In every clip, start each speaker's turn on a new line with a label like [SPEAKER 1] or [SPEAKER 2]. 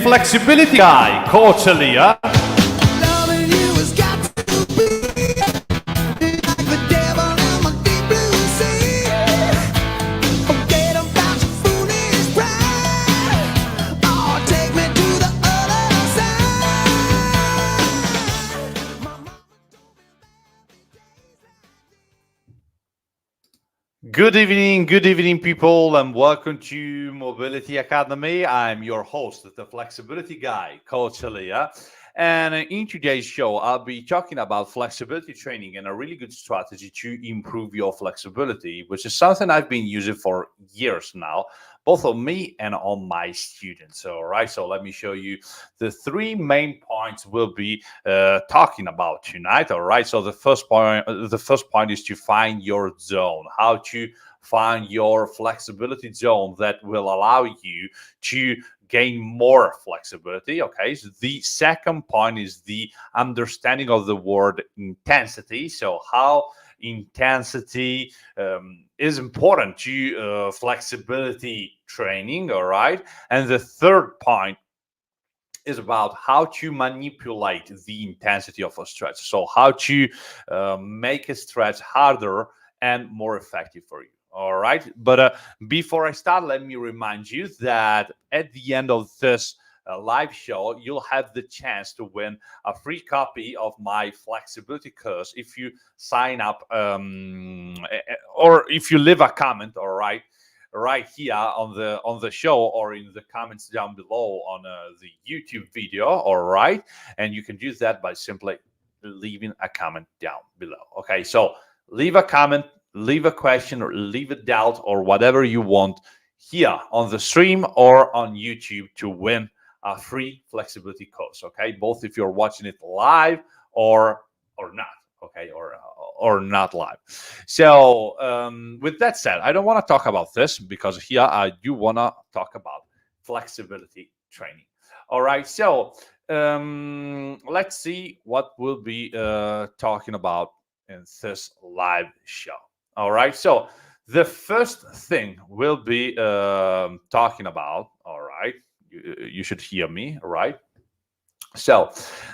[SPEAKER 1] flexibility guy, Coach Elia.
[SPEAKER 2] Loving you has got to be like the devil in the deep blue sea. Forget about your foolish pride. Oh, take me to the other side. My mama told me that the days like
[SPEAKER 1] Good evening, people, and welcome to Mobility Academy. I'm your host, the flexibility guy, Coach Elia. And in today's show, I'll be talking about flexibility training and a really good strategy to improve your flexibility, which is something I've been using for years now, both on me and on my students. All right, so let me show you the three main points we'll be talking about tonight. All right, so the first point is to find your zone, how to find your flexibility zone that will allow you to gain more flexibility. Okay, so the second point is the understanding of the word intensity. So how intensity is important to flexibility training. All right, and the third point is about how to manipulate the intensity of a stretch. So how to make a stretch harder and more effective for you. All right. But before I start, let me remind you that at the end of this live show, you'll have the chance to win a free copy of my flexibility course if you sign up or if you leave a comment. All right here on the show or in the comments down below on the YouTube video. All right, and you can do that by simply leaving a comment down below. Okay, so leave a comment, leave a question, or leave a doubt or whatever you want here on the stream or on YouTube to win a free flexibility course. Okay, both if you're watching it live or not. Okay, or not live. So with that said, I don't want to talk about this because here I do want to talk about flexibility training. All right, so let's see what we'll be talking about in this live show. All right, so the first thing we'll be talking about, all right, you should hear me, all right? So,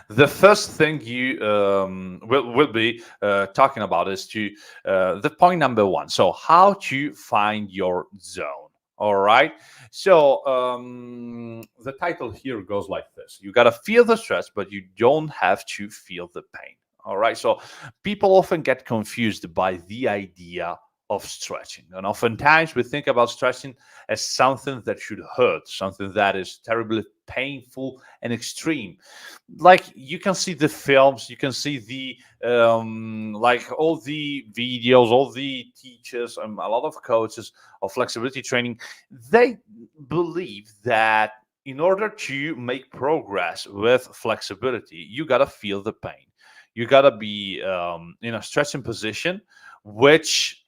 [SPEAKER 1] the first thing you will be talking about is to the point number one. So, how to find your zone. All right. So, the title here goes like this: you got to feel the stress, but you don't have to feel the pain. All right. So, people often get confused by the idea of stretching, and oftentimes we think about stretching as something that should hurt, something that is terribly painful and extreme. Like you can see the films, you can see the like all the videos, all the teachers, and a lot of coaches of flexibility training. They believe that in order to make progress with flexibility, you gotta feel the pain. You gotta be in a stretching position, which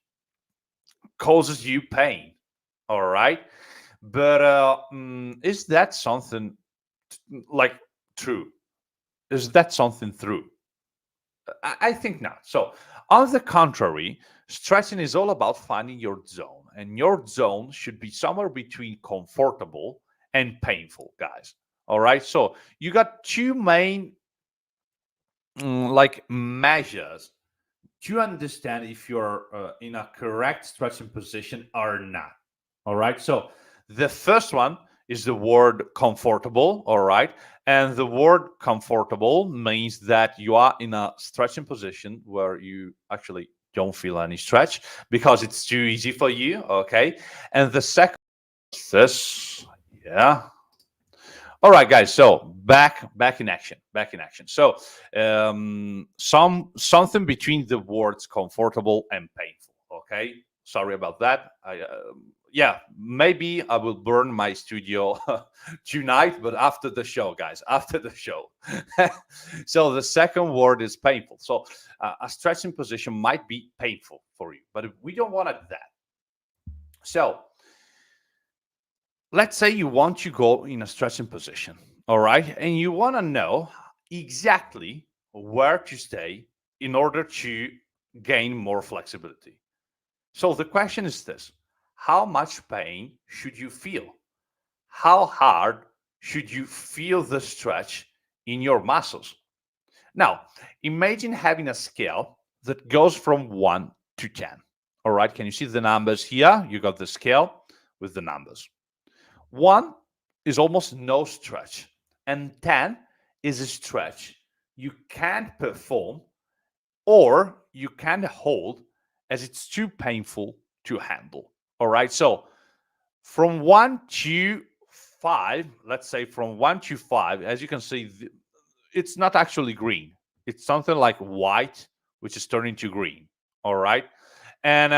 [SPEAKER 1] causes you pain. All right, but is that something like true? Is that something true? I think not. So, on the contrary, stretching is all about finding your zone, and your zone should be somewhere between comfortable and painful, guys. All right. So, you got two main like measures to understand if you're in a correct stretching position or not. All right. So the first one is the word comfortable. All right. And the word comfortable means that you are in a stretching position where you actually don't feel any stretch because it's too easy for you. Okay. And the second, this, yeah. All right, guys. So back in action. Back in action. So something between the words comfortable and painful. Okay. Sorry about that. Yeah, maybe I will burn my studio tonight, but after the show, guys, after the show. So the second word is painful. So a stretching position might be painful for you, but we don't want it that. So let's say you want to go in a stretching position, all right, and you want to know exactly where to stay in order to gain more flexibility. So the question is this: how much pain should you feel? How hard should you feel the stretch in your muscles? Now, imagine having a scale that goes from 1 to 10. All right, can you see the numbers here? You got the scale with the numbers. 1 is almost no stretch, and 10 is a stretch you can't perform or you can't hold as it's too painful to handle. All right, so from 1 to 5, let's say from 1 to 5, as you can see, it's not actually green. It's something like white, which is turning to green. All right, and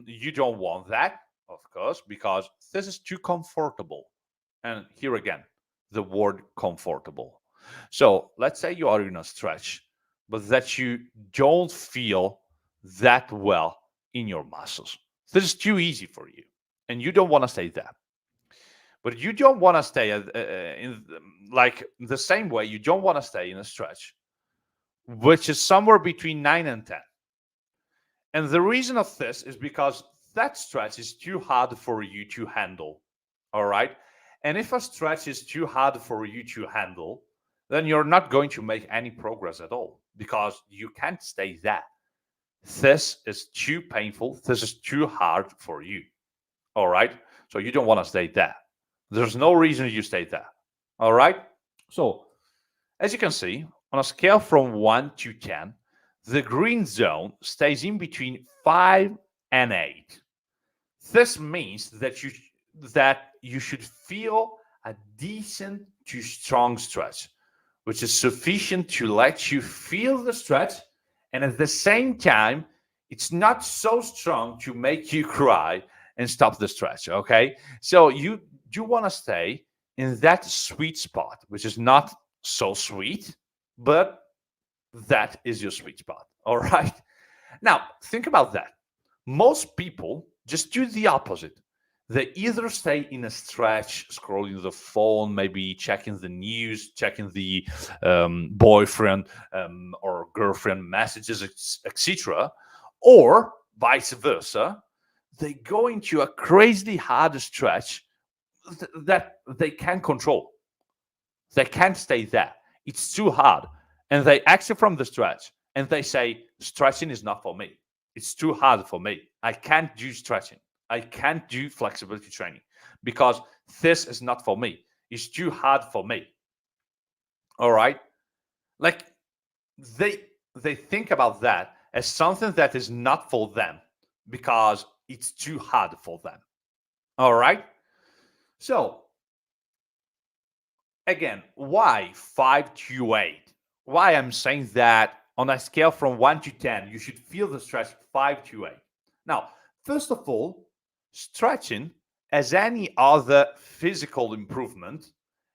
[SPEAKER 1] you don't want that, of course, because this is too comfortable. And here again, the word comfortable. So let's say you are in a stretch, but that you don't feel that well in your muscles. This is too easy for you, and you don't want to stay there. But you don't want to stay in like the same way. You don't want to stay in a stretch, which is somewhere between 9 and 10. And the reason of this is because that stretch is too hard for you to handle. All right. And if a stretch is too hard for you to handle, then you're not going to make any progress at all because you can't stay there. This is too painful. This is too hard for you. All right. So you don't want to stay there. There's no reason you stay there. All right. So as you can see, on a scale from 1 to 10, the green zone stays in between 5 and 8. This means that you should feel a decent to strong stretch, which is sufficient to let you feel the stretch, and at the same time, it's not so strong to make you cry and stop the stretch. Okay, so you want to stay in that sweet spot, which is not so sweet, but that is your sweet spot. All right. Now, think about that. Most people just do the opposite. They either stay in a stretch, scrolling the phone, maybe checking the news, checking the boyfriend or girlfriend messages, etc., or vice versa. They go into a crazy hard stretch that they can't control. They can't stay there. It's too hard. And they exit from the stretch and they say, stretching is not for me. It's too hard for me. I can't do stretching. I can't do flexibility training because this is not for me. It's too hard for me. All right? Like they think about that as something that is not for them because it's too hard for them. All right? So again, why 5 to 8? Why I'm saying that on a scale from 1 to 10, you should feel the stretch 5 to 8. Now, first of all, stretching, as any other physical improvement,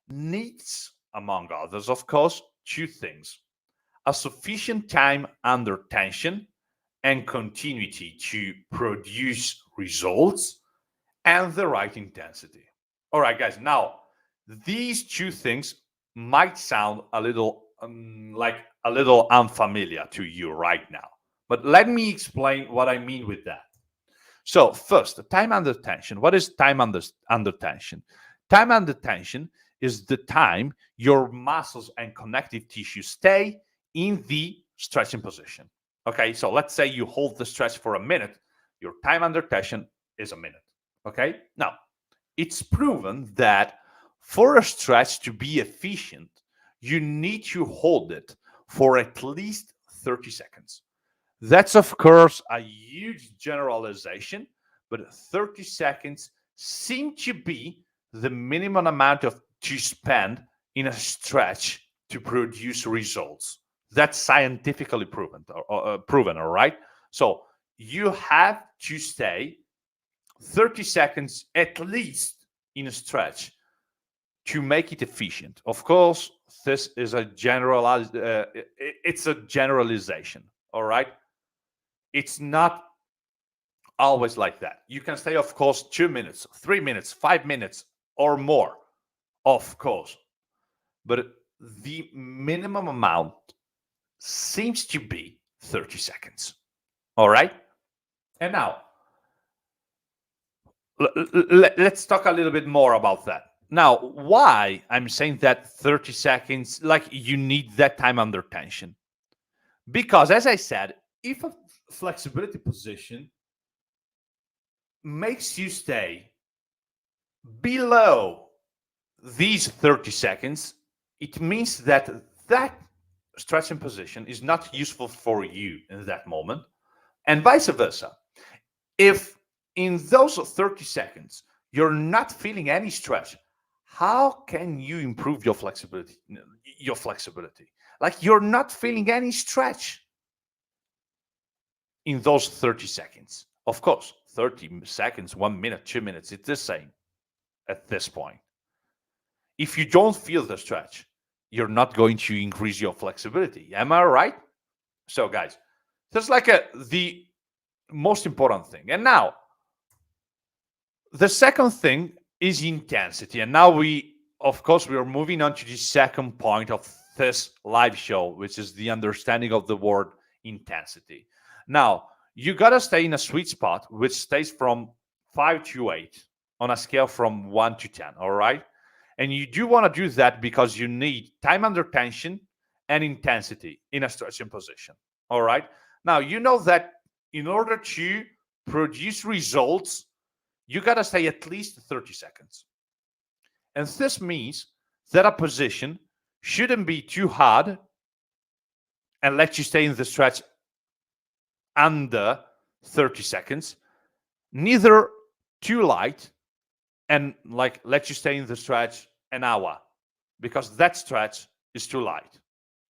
[SPEAKER 1] needs, among others, of course, 2 things: a sufficient time under tension and continuity to produce results, and the right intensity. All right, guys, now these 2 things might sound a little unfamiliar to you right now, but let me explain what I mean with that. So first, time under tension. What is time under tension? Time under tension is the time your muscles and connective tissue stay in the stretching position. Okay, so let's say you hold the stretch for a minute. Your time under tension is a minute. Okay, now it's proven that for a stretch to be efficient, you need to hold it for at least 30 seconds. That's, of course, a huge generalization, but 30 seconds seem to be the minimum amount to spend in a stretch to produce results. That's scientifically proven, all right? So you have to stay 30 seconds at least in a stretch to make it efficient. Of course, this is a it's a generalization, all right? It's not always like that. You can stay, of course, 2 minutes, 3 minutes, 5 minutes, or more, of course. But the minimum amount seems to be 30 seconds. All right? And now, let's talk a little bit more about that. Now, why I'm saying that 30 seconds, like you need that time under tension? Because as I said, if a flexibility position makes you stay below these 30 seconds, it means that that stretching position is not useful for you in that moment, and vice versa. If in those 30 seconds you're not feeling any stretch, how can you improve your flexibility? Your flexibility, like you're not feeling any stretch in those 30 seconds. Of course, 30 seconds, 1 minute, 2 minutes, it's the same at this point. If you don't feel the stretch, you're not going to increase your flexibility. Am I right? So, guys, that's like the most important thing. And now, the second thing is intensity. And now of course, we are moving on to the second point of this live show, which is the understanding of the word intensity. Now, you got to stay in a sweet spot, which stays from 5 to 8 on a scale from 1 to 10. All right. And you do want to do that because you need time under tension and intensity in a stretching position. All right. Now, you know that in order to produce results, you got to stay at least 30 seconds. And this means that a position shouldn't be too hard and let you stay in the stretch under 30 seconds, neither too light and like let you stay in the stretch an hour, because that stretch is too light.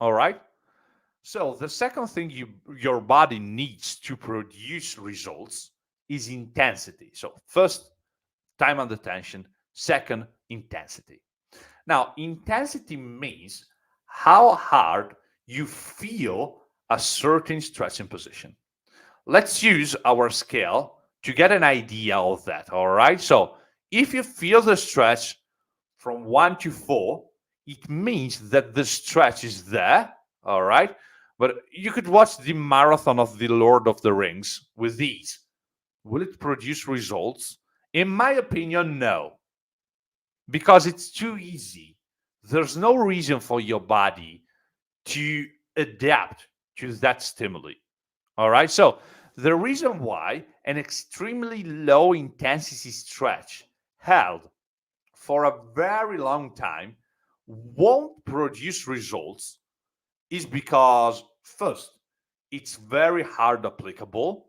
[SPEAKER 1] All right. So the second thing your body needs to produce results is intensity. So first, time under tension. Second, intensity. Now, intensity means how hard you feel a certain stretching position. Let's use our scale to get an idea of that. All right. So if you feel the stretch from 1 to 4, it means that the stretch is there. All right. But you could watch the marathon of the Lord of the Rings with these. Will it produce results? In my opinion, no. Because it's too easy. There's no reason for your body to adapt to that stimuli. All right. So the reason why an extremely low intensity stretch held for a very long time won't produce results is because, first, it's very hard applicable.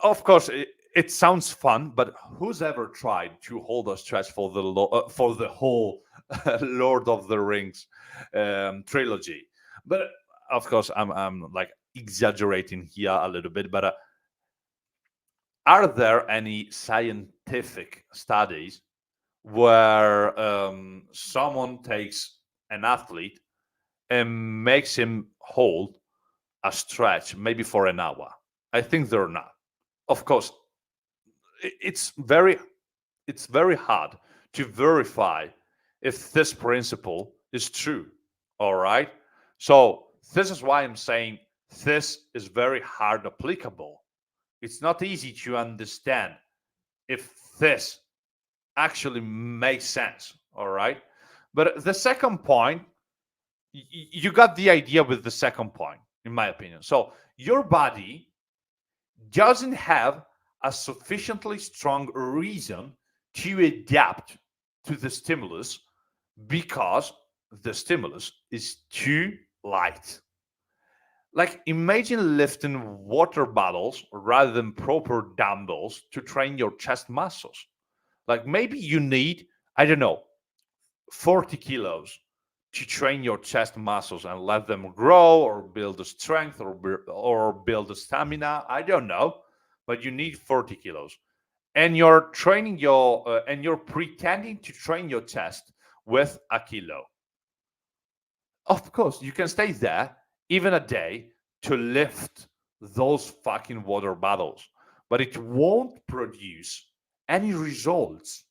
[SPEAKER 1] Of course, it sounds fun, but who's ever tried to hold a stretch for the whole Lord of the Rings trilogy? But of course, I'm like exaggerating here a little bit. But are there any scientific studies where someone takes an athlete and makes him hold a stretch maybe for an hour? I think they're not. Of course, it's very hard to verify if this principle is true. All right. So this is why I'm saying this is very hard applicable. It's not easy to understand if this actually makes sense. All right. But the second point, you got the idea with the second point, in my opinion. So your body doesn't have a sufficiently strong reason to adapt to the stimulus because the stimulus is too light. Like imagine lifting water bottles rather than proper dumbbells to train your chest muscles. Like maybe you need, I don't know, 40 kilos to train your chest muscles and let them grow or build the strength or build the stamina. I don't know, but you need 40 kilos. And you're training and you're pretending to train your chest with a kilo. Of course, you can stay there even a day to lift those fucking water bottles, but it won't produce any results.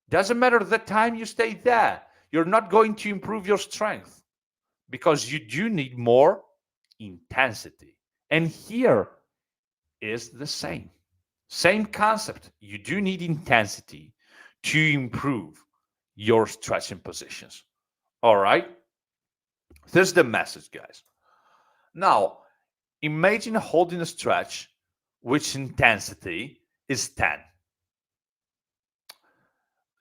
[SPEAKER 1] Doesn't matter the time you stay there, you're not going to improve your strength because you do need more intensity. And here is the same concept. You do need intensity to improve your stretching positions. All right? This is the message, guys. Now, imagine holding a stretch which intensity is 10.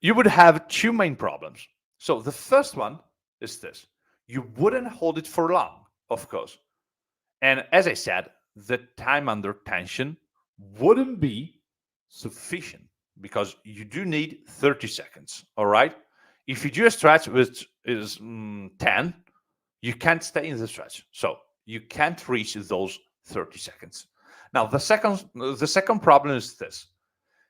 [SPEAKER 1] You would have two main problems. So the first one is this. You wouldn't hold it for long, of course. And as I said, the time under tension wouldn't be sufficient because you do need 30 seconds. All right. If you do a stretch which is 10, you can't stay in the stretch. So you can't reach those 30 seconds. Now, the second problem is this.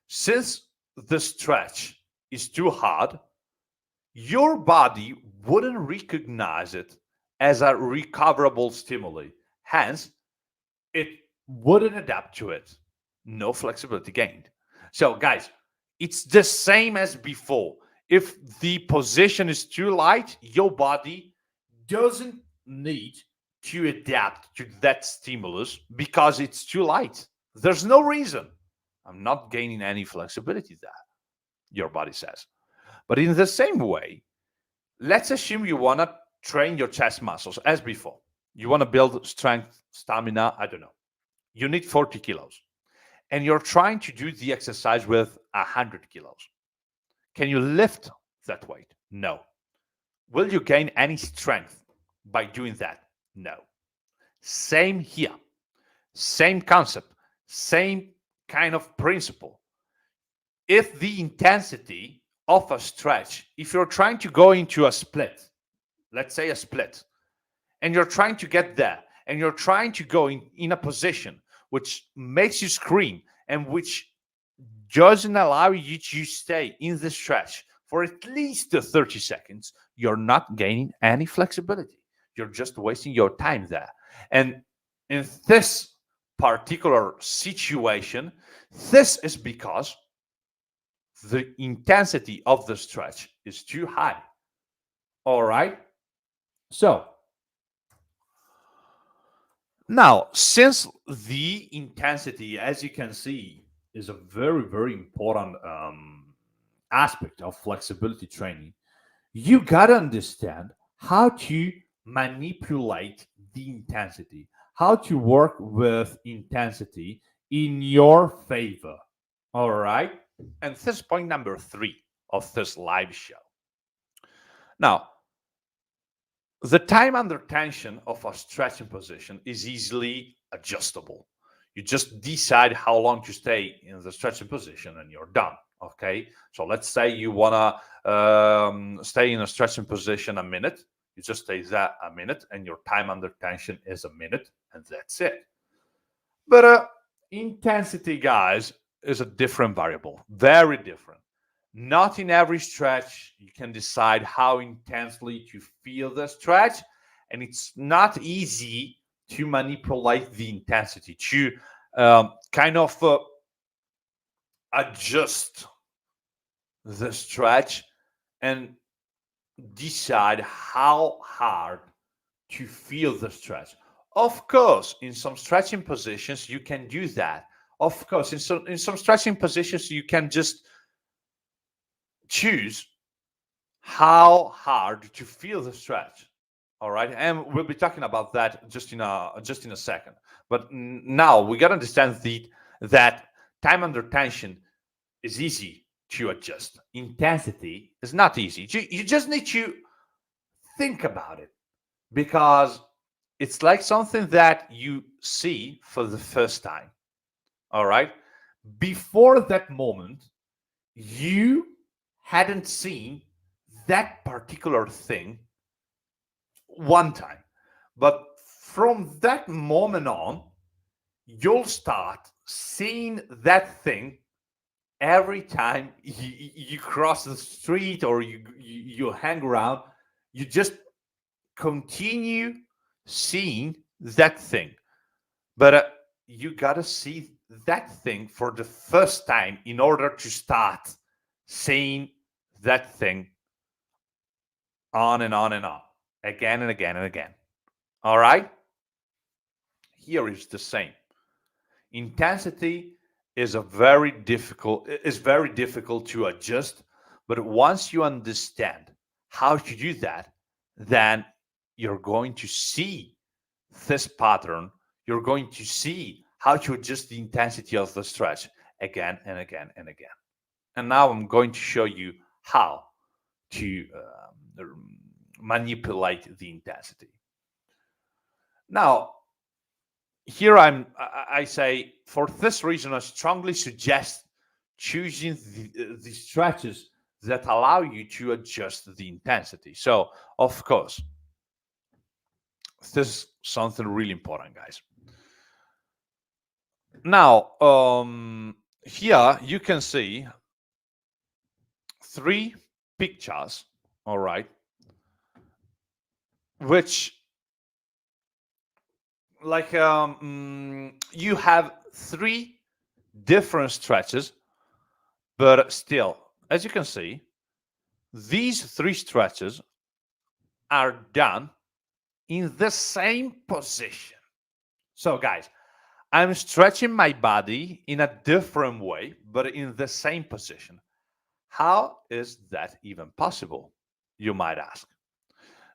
[SPEAKER 1] Since the stretch is too hard, your body wouldn't recognize it as a recoverable stimuli. Hence, it wouldn't adapt to it. No flexibility gained. So, guys, it's the same as before. If the position is too light, your body doesn't need to adapt to that stimulus because it's too light. There's no reason. I'm not gaining any flexibility there, your body says. But in the same way, let's assume you want to train your chest muscles as before. You want to build strength, stamina, I don't know. You need 40 kilos. And you're trying to do the exercise with 100 kilos. Can you lift that weight? No. Will you gain any strength by doing that? No. Same here. Same concept. Same kind of principle. If the intensity of a stretch, if you're trying to go into a split, let's say a split, and you're trying to get there, and you're trying to go in a position which makes you scream and which doesn't allow you to stay in the stretch for at least 30 seconds, you're not gaining any flexibility. You're just wasting your time there. And in this particular situation, this is because the intensity of the stretch is too high. All right? So, now, since the intensity, as you can see, is a very, very important aspect of flexibility training, you got to understand how to manipulate the intensity, how to work with intensity in your favor. All right? And this is point number 3 of this live show. Now, the time under tension of a stretching position is easily adjustable. You just decide how long to stay in the stretching position and you're done. Okay. So let's say you want to stay in a stretching position a minute. You just stay there a minute and your time under tension is a minute and that's it. But intensity, guys, is a different variable, very different. Not in every stretch you can decide how intensely to feel the stretch, and it's not easy to manipulate the intensity, to kind of adjust the stretch and decide how hard to feel the stretch. Of course, in some stretching positions, you can do that. Of course, in some stretching positions, you can just choose how hard to feel the stretch. All right, and we'll be talking about that just in a second. But now we got to understand that time under tension is easy to adjust. Intensity is not easy. You just need to think about it because it's like something that you see for the first time. All right, before that moment, you hadn't seen that particular thing one time. But from that moment on, you'll start seeing that thing every time you cross the street or you hang around. You just continue seeing that thing. But you got to see that thing for the first time in order to start seeing that thing on and on and on, again and again and again. All right? Here is the same. Intensity is very difficult to adjust, But once you understand how to do that, then you're going to see this pattern. You're going to see how to adjust the intensity of the stretch again and again and again. And now I'm going to show you how to manipulate the intensity. Now, here I say, for this reason, I strongly suggest choosing the stretches that allow you to adjust the intensity. So, of course, this is something really important, guys. Now, here you can see 3 pictures, all right, which like you have 3 different stretches, but still, as you can see, these 3 stretches are done in the same position. So guys, I'm stretching my body in a different way, but in the same position. How is that even possible, you might ask?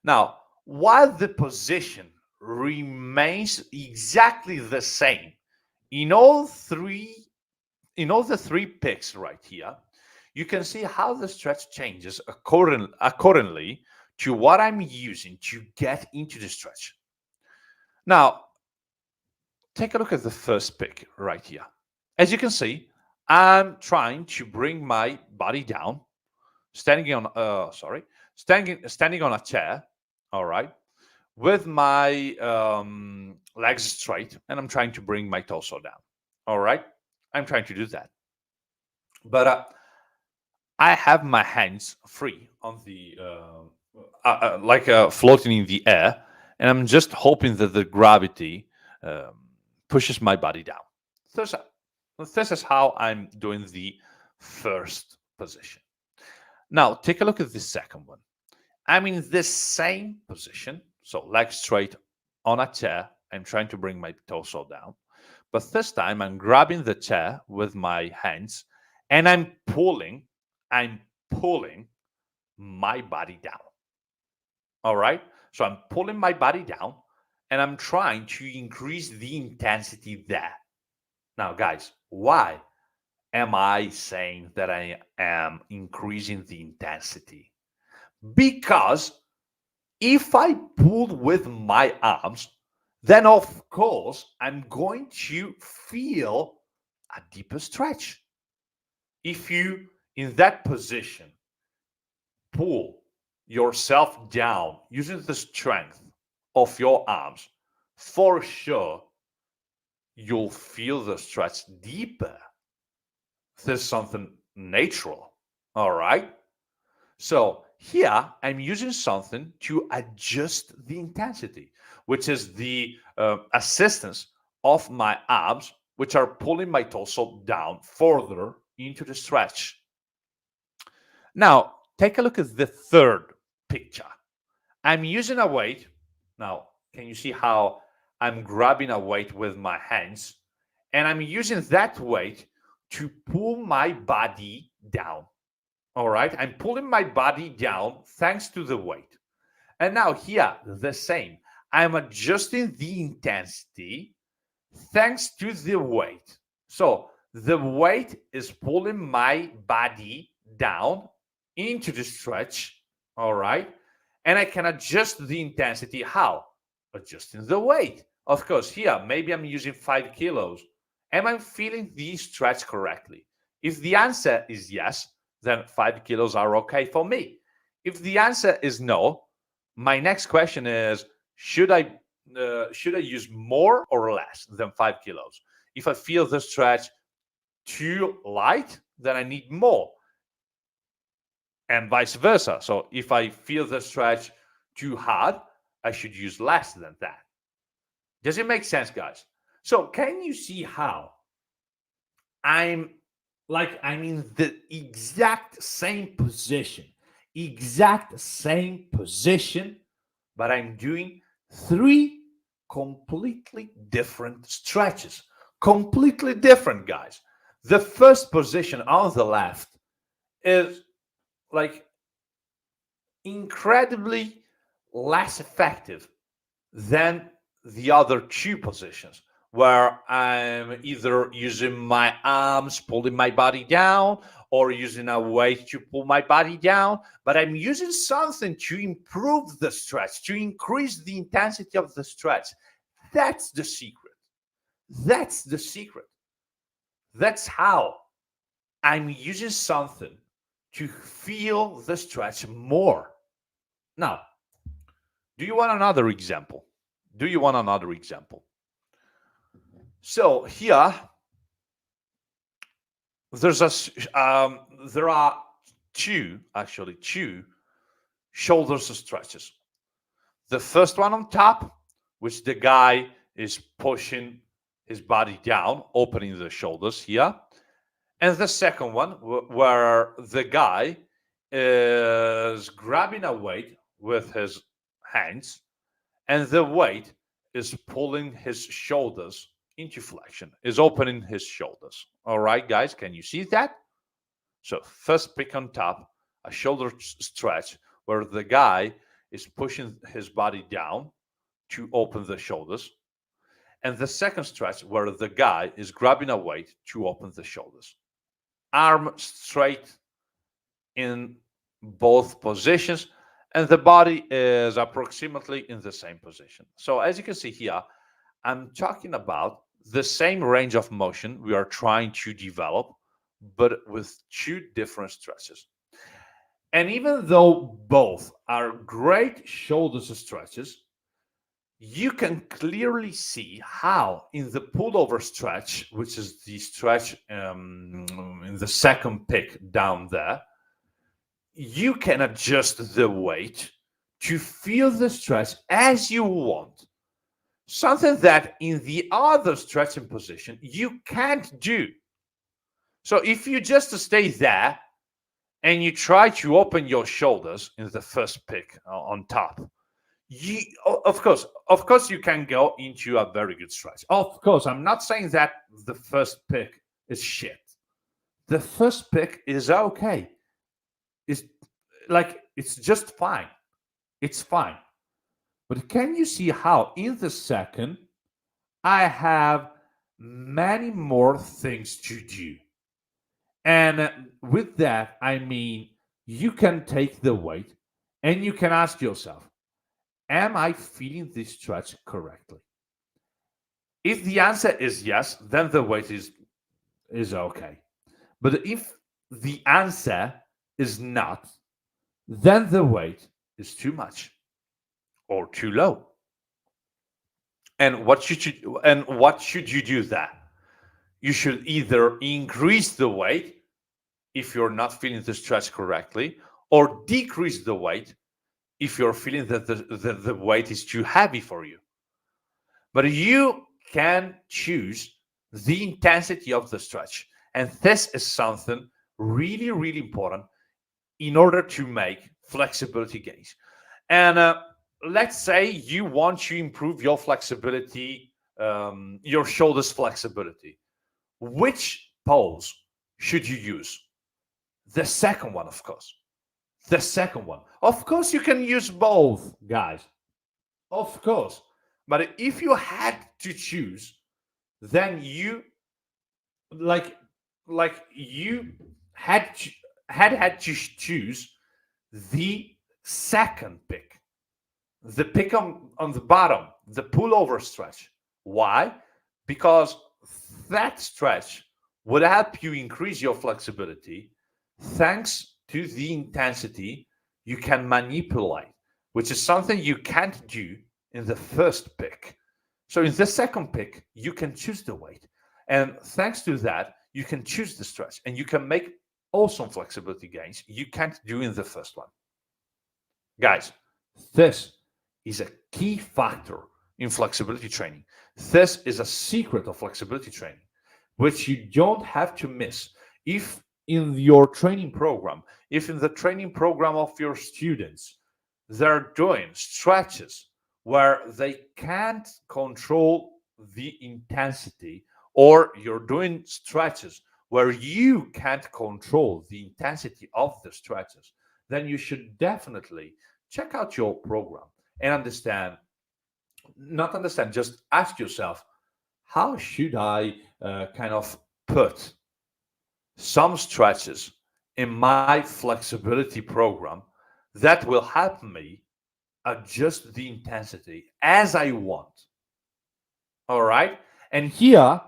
[SPEAKER 1] Now, while the position remains exactly the same in all the 3 pics right here, you can see how the stretch changes accordingly to what I'm using to get into the stretch. Now, take a look at the first pic right here. As you can see, I'm trying to bring my body down, standing on a chair, all right, with my legs straight, and I'm trying to bring my torso down. All right, I'm trying to do that, but I have my hands free on the floating in the air, and I'm just hoping that the gravity pushes my body down. This is how I'm doing the first position. Now, take a look at the second one. I'm in the same position, so legs straight on a chair. I'm trying to bring my torso down. But this time, I'm grabbing the chair with my hands, and I'm pulling my body down. All right? So I'm pulling my body down, and I'm trying to increase the intensity there. Now, guys, why am I saying that I am increasing the intensity? Because if I pull with my arms, then of course I'm going to feel a deeper stretch. If you, in that position, pull yourself down using the strength of your arms, for sure you'll feel the stretch deeper. This is something natural, all right? So here I'm using something to adjust the intensity, which is the assistance of my arms, which are pulling my torso down further into the stretch. Now, take a look at the third picture. I'm using a weight. Now, can you see how I'm grabbing a weight with my hands? And I'm using that weight to pull my body down. All right, I'm pulling my body down thanks to the weight. And now here, the same. I'm adjusting the intensity thanks to the weight. So the weight is pulling my body down into the stretch, all right? And I can adjust the intensity. How? Adjusting the weight. Of course, here, maybe I'm using 5 kilos. Am I feeling the stretch correctly? If the answer is yes, then 5 kilos are okay for me. If the answer is no, my next question is, should I use more or less than 5 kilos? If I feel the stretch too light, then I need more, and vice versa. So if I feel the stretch too hard, I should use less than that. Does it make sense, guys? So can you see how I'm in the exact same position, but I'm doing 3 completely different stretches. Completely different, guys. The first position on the left is like incredibly less effective than the other two positions, where I'm either using my arms pulling my body down or using a weight to pull my body down, but I'm using something to improve the stretch, to increase the intensity of the stretch. That's the secret. That's the secret. That's how I'm using something to feel the stretch more. Now, do you want another example? Do you want another example? So here, there are two shoulder stretches. The first one on top, which the guy is pushing his body down, opening the shoulders here, and the second one where the guy is grabbing a weight with his hands, and the weight is pulling his shoulders into flexion, is opening his shoulders. All right, guys, can you see that? So first pick on top, a shoulder stretch where the guy is pushing his body down to open the shoulders. And the second stretch where the guy is grabbing a weight to open the shoulders. Arm straight in both positions, and the body is approximately in the same position. So as you can see here, I'm talking about the same range of motion we are trying to develop, but with two different stretches. And even though both are great shoulder stretches, you can clearly see how in the pullover stretch, which is the stretch in the second pick down there, you can adjust the weight to feel the stretch as you want. Something that in the other stretching position you can't do. So if you just stay there and you try to open your shoulders in the first pick on top, of course you can go into a very good stretch. Of course, I'm not saying that the first pick is shit. The first pick is okay. It's just fine. It's fine. But can you see how in the second I have many more things to do? And with that, I mean, you can take the weight and you can ask yourself, am I feeling this stretch correctly? If the answer is yes, then the weight is okay. But if the answer is not, then the weight is too much or too low. And what should you do there? You should either increase the weight if you're not feeling the stretch correctly, or decrease the weight if you're feeling that the weight is too heavy for you. But you can choose the intensity of the stretch. And this is something really, really important in order to make flexibility gains. And let's say you want to improve your flexibility, your shoulders flexibility. Which pose should you use? The second one, of course. The second one. Of course, you can use both, guys. Of course. But if you had to choose, then you you had to choose the second pick. The pick on the bottom, the pullover stretch. Why? Because that stretch would help you increase your flexibility thanks to the intensity you can manipulate, which is something you can't do in the first pick. So in the second pick, you can choose the weight. And thanks to that, you can choose the stretch and you can make awesome flexibility gains you can't do in the first one. Guys, this is a key factor in flexibility training. This is a secret of flexibility training, which you don't have to miss. If in your training program, if in the training program of your students, they're doing stretches where they can't control the intensity, or you're doing stretches where you can't control the intensity of the stretches, then you should definitely check out your program and not understand, just ask yourself, how should I kind of put some stretches in my flexibility program that will help me adjust the intensity as I want. All right. And here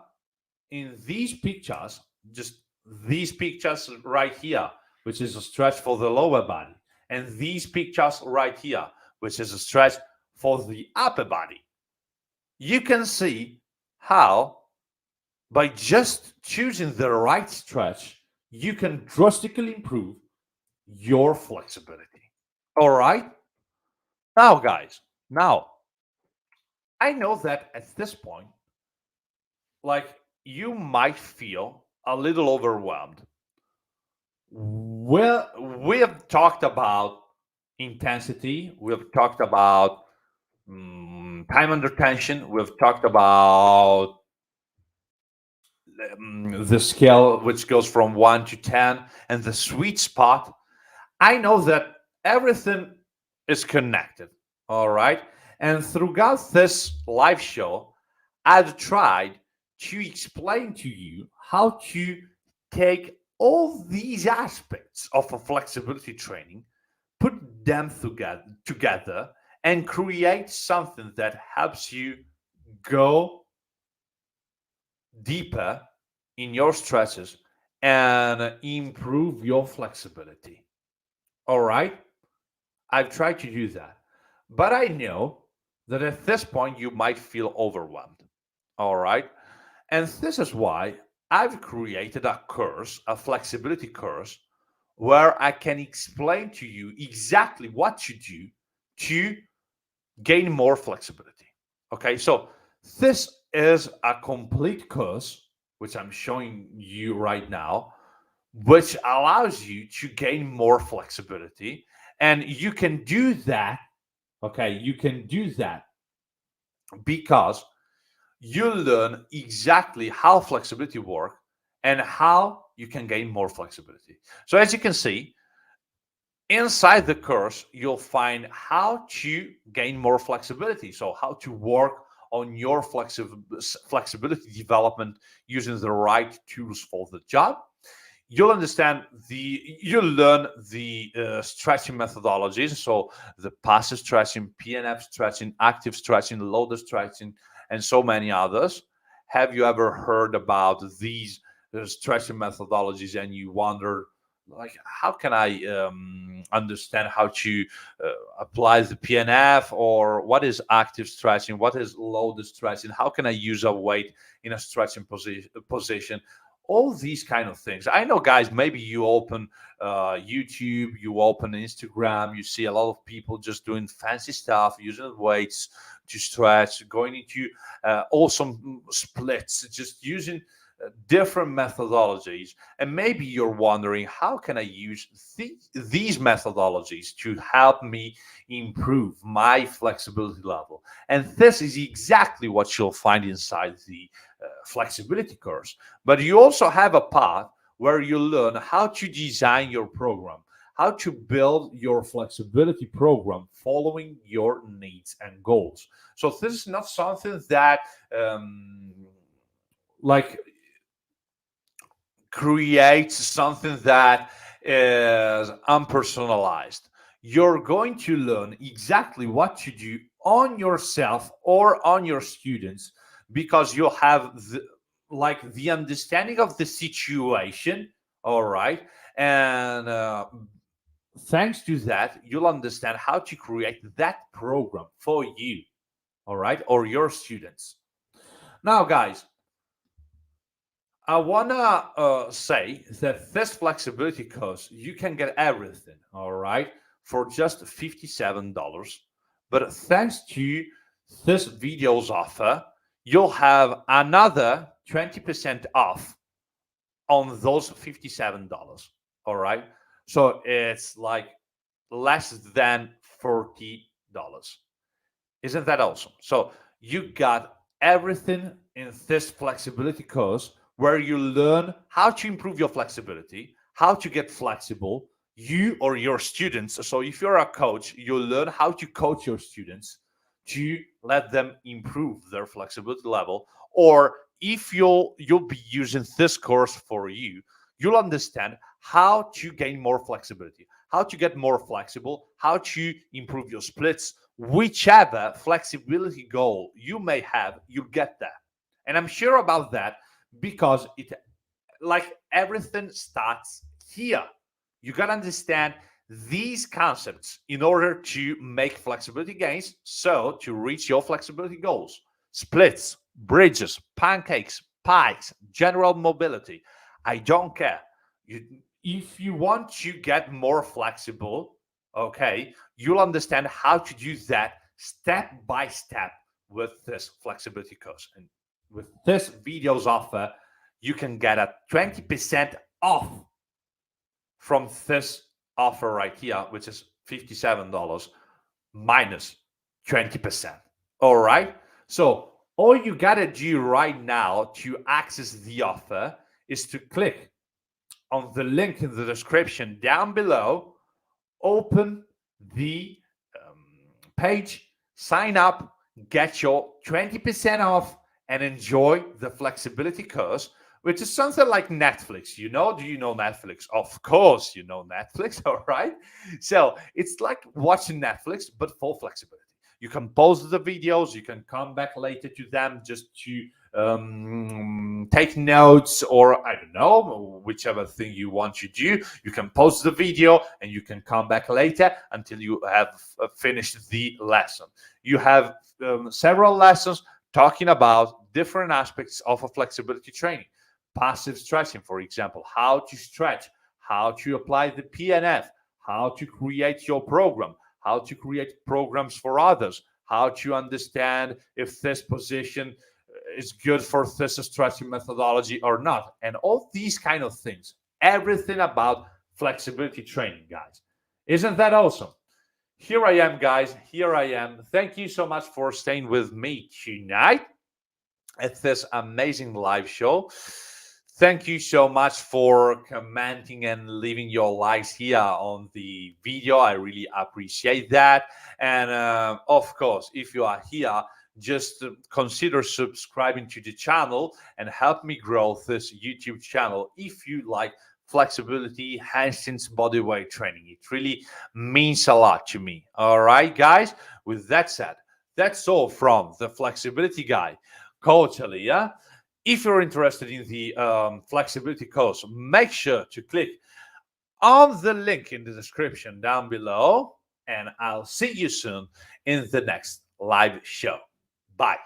[SPEAKER 1] in these pictures, just these pictures right here, which is a stretch for the lower body, and these pictures right here, which is a stretch for the upper body, you can see how by just choosing the right stretch, you can drastically improve your flexibility. All right. Now, guys, now I know that at this point, like, you might feel a little overwhelmed. Well, we have talked about intensity, we've talked about time under tension, we've talked about the scale, which goes from 1 to 10, and the sweet spot. I know that everything is connected. All right. And throughout this live show, I've tried to explain to you how to take all these aspects of a flexibility training, put them together, and create something that helps you go deeper in your stretches and improve your flexibility. All right. I've tried to do that. But I know that at this point you might feel overwhelmed. All right. And this is why I've created a course, a flexibility course, where I can explain to you exactly what to do to gain more flexibility. Okay. So this is a complete course, which I'm showing you right now, which allows you to gain more flexibility. And you can do that. Okay. You can do that because you learn exactly how flexibility works and how you can gain more flexibility. So as you can see, inside the course, you'll find how to gain more flexibility. So how to work on your flexibility development using the right tools for the job. You'll learn the stretching methodologies. So the passive stretching, PNF stretching, active stretching, loaded stretching, and so many others. Have you ever heard about these stretching methodologies and you wonder, like, how can I understand how to apply the PNF, or what is active stretching, what is loaded stretching, how can I use a weight in a stretching position? All these kind of things. I know, guys, maybe you open YouTube, you open Instagram, you see a lot of people just doing fancy stuff, using weights to stretch, going into awesome splits, just using different methodologies. And maybe you're wondering, how can I use these methodologies to help me improve my flexibility level? And this is exactly what you'll find inside the flexibility course. But you also have a part where you learn how to design your program, how to build your flexibility program following your needs and goals. So this is not something that like creates something that is unpersonalized. You're going to learn exactly what to do on yourself or on your students, because you'll have the understanding of the situation. All right. And thanks to that, you'll understand how to create that program for you. All right. Or your students. Now, guys, I want to say that this flexibility course, you can get everything, all right, for just $57. But thanks to this video's offer, you'll have another 20% off on those $57, all right? So it's like less than $40. Isn't that awesome? So you got everything in this flexibility course where you learn how to improve your flexibility, how to get flexible, you or your students. So if you're a coach, you'll learn how to coach your students to let them improve their flexibility level. Or if you'll be using this course for you, you'll understand how to gain more flexibility, how to get more flexible, how to improve your splits. Whichever flexibility goal you may have, you get that. And I'm sure about that because it, like everything, starts here. You got to understand these concepts in order to make flexibility gains. So to reach your flexibility goals, splits, bridges, pancakes, pikes, general mobility, I don't care. If you want to get more flexible, okay, you'll understand how to do that step by step with this flexibility course. And with this video's offer, you can get a 20% off from this offer right here, which is $57 minus 20%. All right. So all you got to do right now to access the offer is to click on the link in the description down below, open the page, sign up, get your 20% off, and enjoy the flexibility course, which is something like Netflix. Do you know Netflix? Of course, you know Netflix, all right? So it's like watching Netflix, but for flexibility. You can pause the videos, you can come back later to them just to take notes, or I don't know, whichever thing you want to do. You can pause the video and you can come back later until you have finished the lesson. You have several lessons talking about different aspects of a flexibility training. Passive stretching, for example, how to stretch, how to apply the PNF, how to create your program, how to create programs for others, how to understand if this position is good for this stretching methodology or not, and all these kind of things. Everything about flexibility training, guys. Isn't that awesome? Here I am, guys. Here I am. Thank you so much for staying with me tonight at this amazing live show. Thank you so much for commenting and leaving your likes here on the video. I really appreciate that. And of course, if you are here, just consider subscribing to the channel and help me grow this YouTube channel if you like flexibility, handstands, body weight training. It really means a lot to me. All right, guys. With that said, that's all from the Flexibility Guy, Coach Elia. If you're interested in the flexibility course, make sure to click on the link in the description down below, and I'll see you soon in the next live show. Bye.